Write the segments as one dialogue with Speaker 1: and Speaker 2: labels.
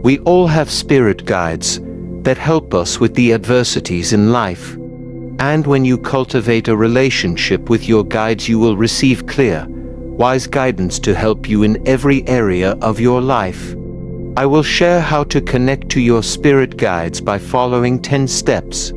Speaker 1: We all have spirit guides that help us with the adversities in life. And when you cultivate a relationship with your guides, you will receive clear, wise guidance to help you in every area of your life. I will share how to connect to your spirit guides by following 10 steps.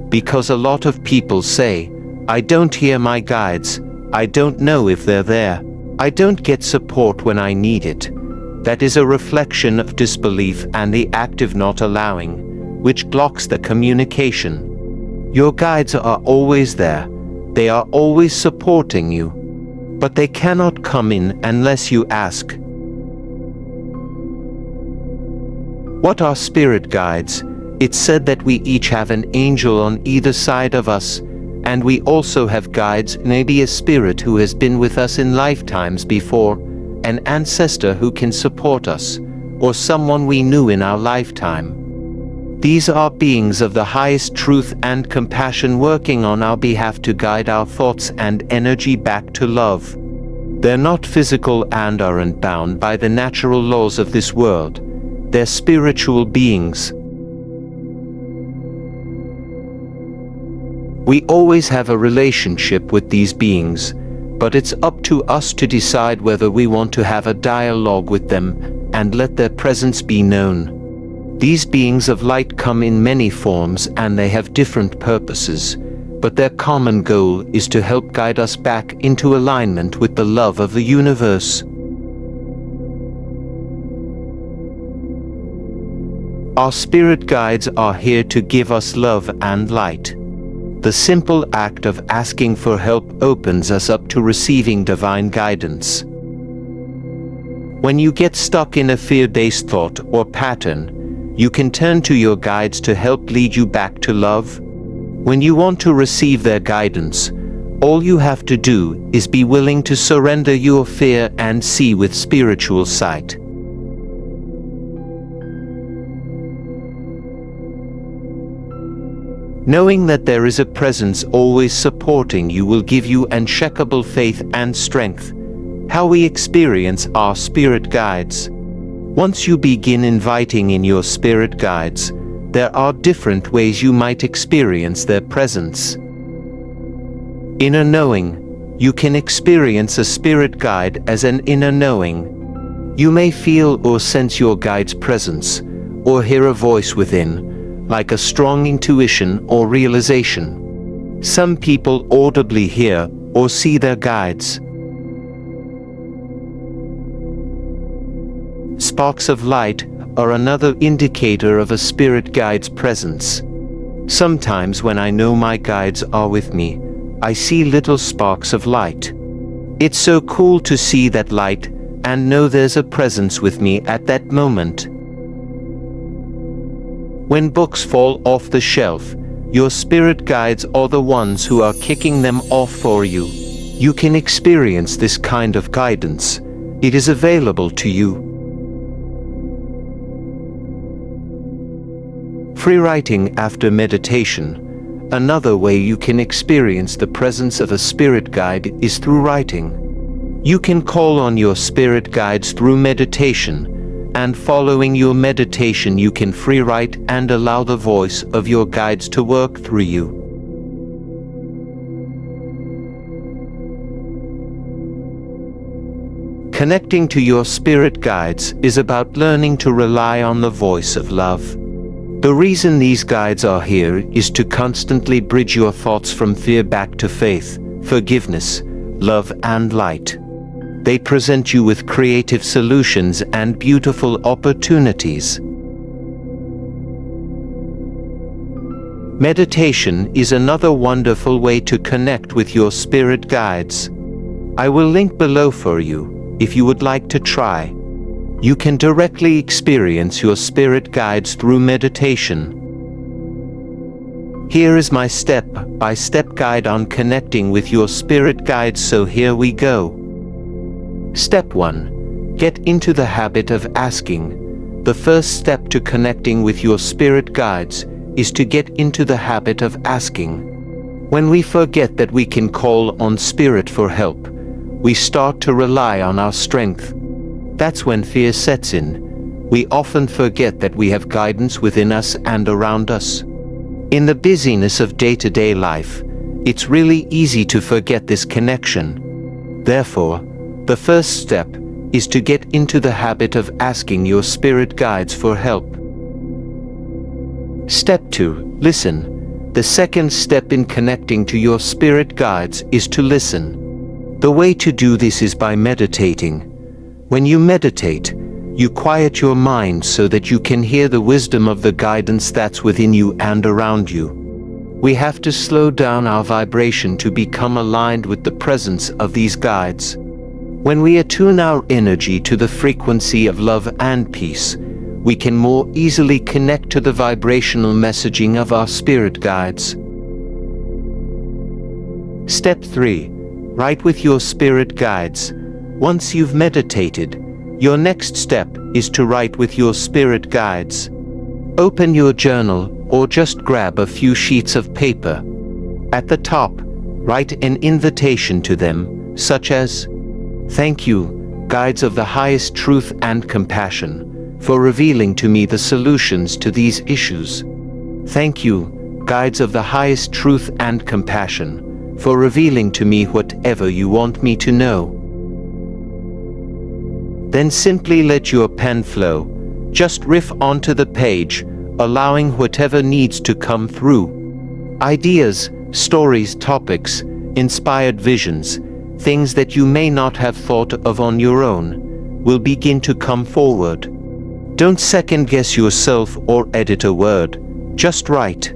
Speaker 1: Because a lot of people say, "I don't hear my guides, I don't know if they're there, I don't get support when I need it." That is a reflection of disbelief and the active not allowing, which blocks the communication. Your guides are always there. They are always supporting you. But they cannot come in unless you ask. What are spirit guides? It's said that we each have an angel on either side of us, and we also have guides, maybe a spirit who has been with us in lifetimes before, an ancestor who can support us, or someone we knew in our lifetime. These are beings of the highest truth and compassion working on our behalf to guide our thoughts and energy back to love. They're not physical and aren't bound by the natural laws of this world. They're spiritual beings. We always have a relationship with these beings, but it's up to us to decide whether we want to have a dialogue with them and let their presence be known. These beings of light come in many forms and they have different purposes, but their common goal is to help guide us back into alignment with the love of the universe. Our spirit guides are here to give us love and light. The simple act of asking for help opens us up to receiving divine guidance. When you get stuck in a fear-based thought or pattern, you can turn to your guides to help lead you back to love. When you want to receive their guidance, all you have to do is be willing to surrender your fear and see with spiritual sight. Knowing that there is a presence always supporting you will give you unshakable faith and strength. How we experience our spirit guides. Once you begin inviting in your spirit guides, there are different ways you might experience their presence. Inner knowing. You can experience a spirit guide as an inner knowing. You may feel or sense your guide's presence, or hear a voice within, like a strong intuition or realization. Some people audibly hear or see their guides. Sparks of light are another indicator of a spirit guide's presence. Sometimes when I know my guides are with me, I see little sparks of light. It's so cool to see that light and know there's a presence with me at that moment. When books fall off the shelf, your spirit guides are the ones who are kicking them off for you. You can experience this kind of guidance. It is available to you. Free writing after meditation. Another way you can experience the presence of a spirit guide is through writing. You can call on your spirit guides through meditation, and following your meditation you can free write and allow the voice of your guides to work through you. Connecting to your spirit guides is about learning to rely on the voice of love. The reason these guides are here is to constantly bridge your thoughts from fear back to faith, forgiveness, love and light. They present you with creative solutions and beautiful opportunities. Meditation is another wonderful way to connect with your spirit guides. I will link below for you if you would like to try. You can directly experience your spirit guides through meditation. Here is my step-by-step guide on connecting with your spirit guides, so here we go. Step 1. Get into the habit of asking. The first step to connecting with your spirit guides is to get into the habit of asking. When we forget that we can call on spirit for help, we start to rely on our strength. That's when fear sets in. We often forget that we have guidance within us and around us. In the busyness of day-to-day life, it's really easy to forget this connection. Therefore, the first step is to get into the habit of asking your spirit guides for help. Step 2. Listen. The second step in connecting to your spirit guides is to listen. The way to do this is by meditating. When you meditate, you quiet your mind so that you can hear the wisdom of the guidance that's within you and around you. We have to slow down our vibration to become aligned with the presence of these guides. When we attune our energy to the frequency of love and peace, we can more easily connect to the vibrational messaging of our spirit guides. Step 3. Write with your spirit guides. Once you've meditated, your next step is to write with your spirit guides. Open your journal or just grab a few sheets of paper. At the top, write an invitation to them, such as, "Thank you, guides of the highest truth and compassion, for revealing to me the solutions to these issues. Thank you, guides of the highest truth and compassion, for revealing to me whatever you want me to know." Then simply let your pen flow. Just riff onto the page, allowing whatever needs to come through. Ideas, stories, topics, inspired visions, things that you may not have thought of on your own, will begin to come forward. Don't second-guess yourself or edit a word. Just write.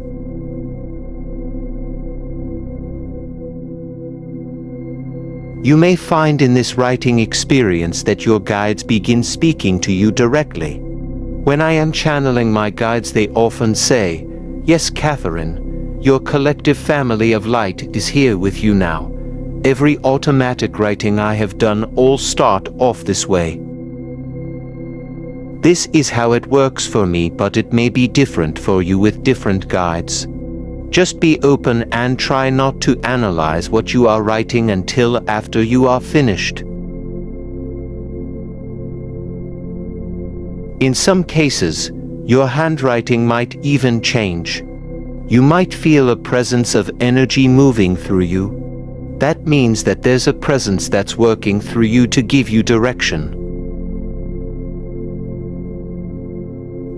Speaker 1: You may find in this writing experience that your guides begin speaking to you directly. When I am channeling my guides, they often say, "Yes, Catherine, your collective family of light is here with you now. Every automatic writing I have done all start off this way. This is how it works for me, but it may be different for you with different guides. Just be open and try not to analyze what you are writing until after you are finished." In some cases, your handwriting might even change. You might feel a presence of energy moving through you. That means that there's a presence that's working through you to give you direction.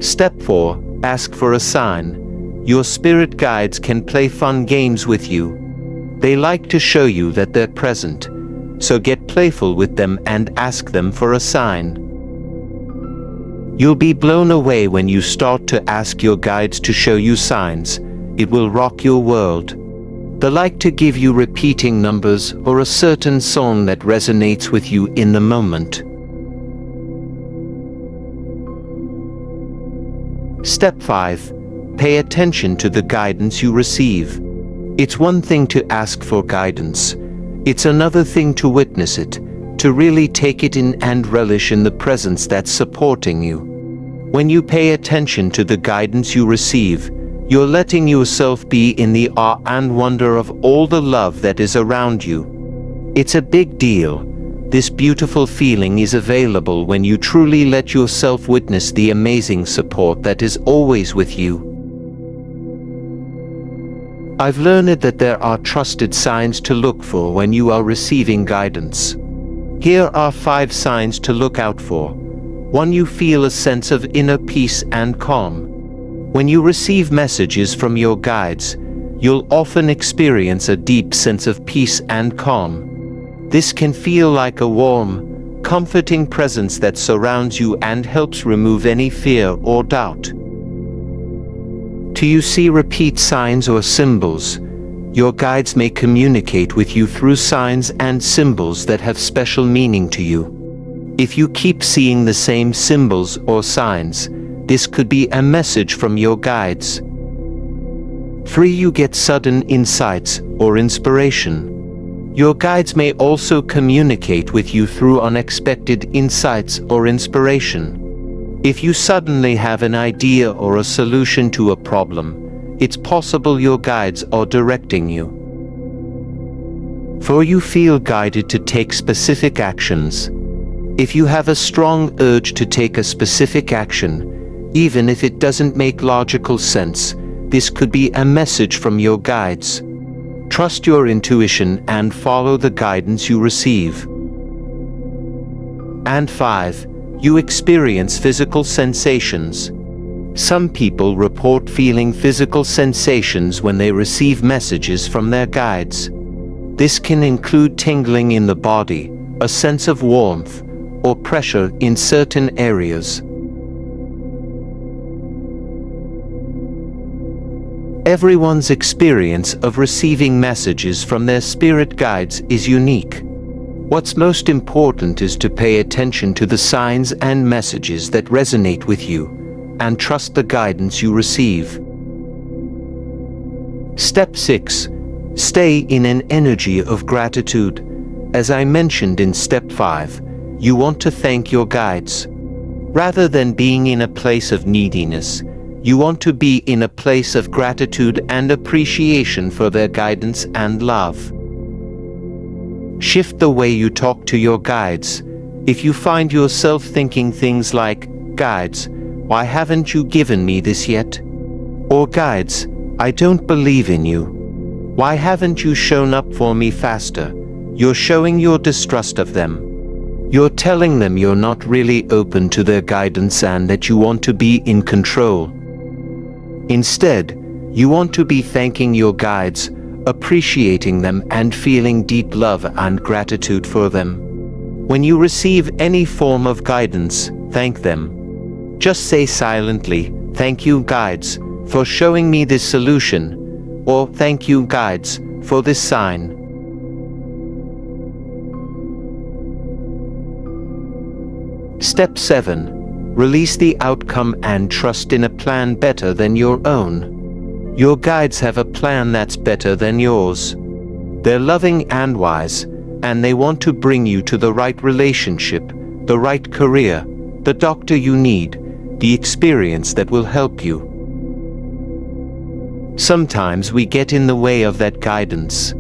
Speaker 1: Step 4. Ask for a sign. Your spirit guides can play fun games with you. They like to show you that they're present, so get playful with them and ask them for a sign. You'll be blown away when you start to ask your guides to show you signs. It will rock your world. They like to give you repeating numbers or a certain song that resonates with you in the moment. Step 5. Pay attention to the guidance you receive. It's one thing to ask for guidance. It's another thing to witness it, to really take it in and relish in the presence that's supporting you. When you pay attention to the guidance you receive, you're letting yourself be in the awe and wonder of all the love that is around you. It's a big deal. This beautiful feeling is available when you truly let yourself witness the amazing support that is always with you. I've learned that there are trusted signs to look for when you are receiving guidance. Here are 5 signs to look out for. 1. You feel a sense of inner peace and calm. When you receive messages from your guides, you'll often experience a deep sense of peace and calm. This can feel like a warm, comforting presence that surrounds you and helps remove any fear or doubt. Do you see repeat signs or symbols? Your guides may communicate with you through signs and symbols that have special meaning to you. If you keep seeing the same symbols or signs, this could be a message from your guides. 3. You get sudden insights or inspiration. Your guides may also communicate with you through unexpected insights or inspiration. If you suddenly have an idea or a solution to a problem, it's possible your guides are directing you. For you feel guided to take specific actions. If you have a strong urge to take a specific action, even if it doesn't make logical sense, this could be a message from your guides. Trust your intuition and follow the guidance you receive. And 5. You experience physical sensations. Some people report feeling physical sensations when they receive messages from their guides. This can include tingling in the body, a sense of warmth, or pressure in certain areas. Everyone's experience of receiving messages from their spirit guides is unique. What's most important is to pay attention to the signs and messages that resonate with you, and trust the guidance you receive. Step 6. Stay in an energy of gratitude. As I mentioned in Step 5, you want to thank your guides. Rather than being in a place of neediness, you want to be in a place of gratitude and appreciation for their guidance and love. Shift the way you talk to your guides. If you find yourself thinking things like, "Guides, why haven't you given me this yet?" Or "Guides, I don't believe in you. Why haven't you shown up for me faster?" You're showing your distrust of them. You're telling them you're not really open to their guidance and that you want to be in control. Instead, you want to be thanking your guides, appreciating them and feeling deep love and gratitude for them. When you receive any form of guidance, thank them. Just say silently, "Thank you, guides, for showing me this solution," or "Thank you, guides, for this sign." Step 7. Release the outcome and trust in a plan better than your own. Your guides have a plan that's better than yours. They're loving and wise, and they want to bring you to the right relationship, the right career, the doctor you need, the experience that will help you. Sometimes we get in the way of that guidance.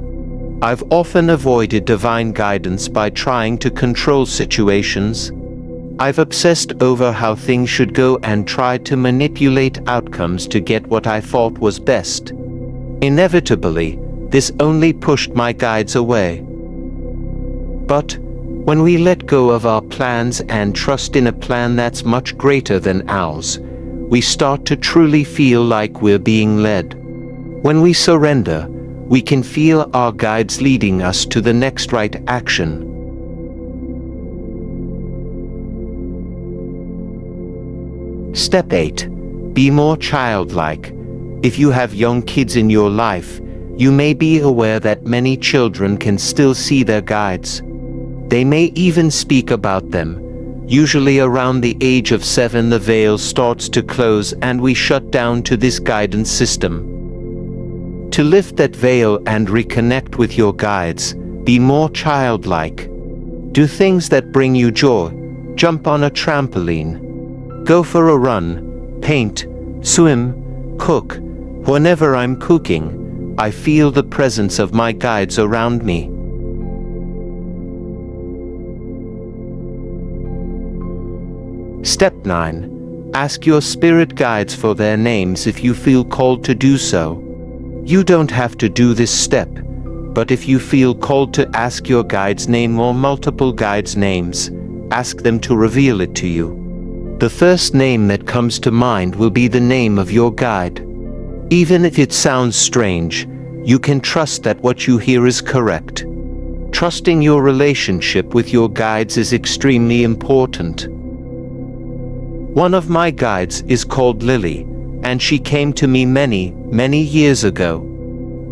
Speaker 1: I've often avoided divine guidance by trying to control situations. I've obsessed over how things should go and tried to manipulate outcomes to get what I thought was best. Inevitably, this only pushed my guides away. But when we let go of our plans and trust in a plan that's much greater than ours, we start to truly feel like we're being led. When we surrender, we can feel our guides leading us to the next right action. Step 8. Be more childlike. If you have young kids in your life, you may be aware that many children can still see their guides. They may even speak about them. Usually around the age of 7 the veil starts to close and we shut down to this guidance system. To lift that veil and reconnect with your guides, be more childlike. Do things that bring you joy. Jump on a trampoline. Go for a run, paint, swim, cook. Whenever I'm cooking, I feel the presence of my guides around me. Step 9. Ask your spirit guides for their names if you feel called to do so. You don't have to do this step, but if you feel called to ask your guide's name or multiple guides' names, ask them to reveal it to you. The first name that comes to mind will be the name of your guide. Even if it sounds strange, you can trust that what you hear is correct. Trusting your relationship with your guides is extremely important. One of my guides is called Lily, and she came to me many years ago.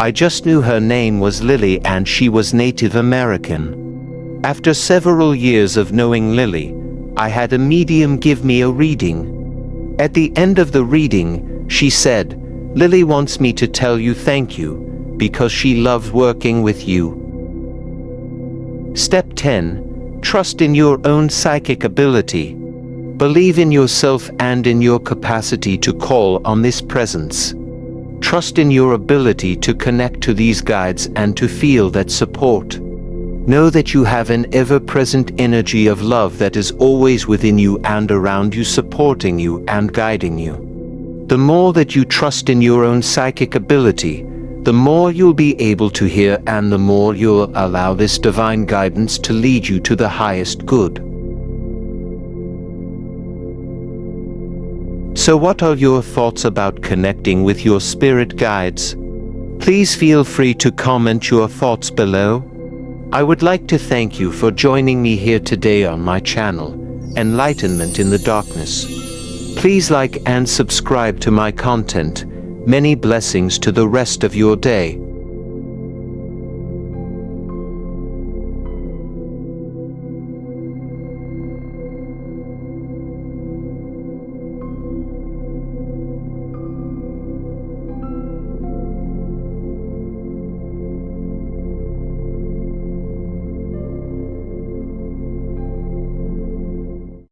Speaker 1: I just knew her name was Lily and she was Native American. After several years of knowing Lily, I had a medium give me a reading. At the end of the reading, she said, "Lily wants me to tell you thank you, because she loves working with you." Step 10. Trust in your own psychic ability. Believe in yourself and in your capacity to call on this presence. Trust in your ability to connect to these guides and to feel that support. Know that you have an ever-present energy of love that is always within you and around you, supporting you and guiding you. The more that you trust in your own psychic ability, the more you'll be able to hear and the more you'll allow this divine guidance to lead you to the highest good. So what are your thoughts about connecting with your spirit guides? Please feel free to comment your thoughts below. I would like to thank you for joining me here today on my channel, Enlightenment in the Darkness. Please like and subscribe to my content. Many blessings to the rest of your day.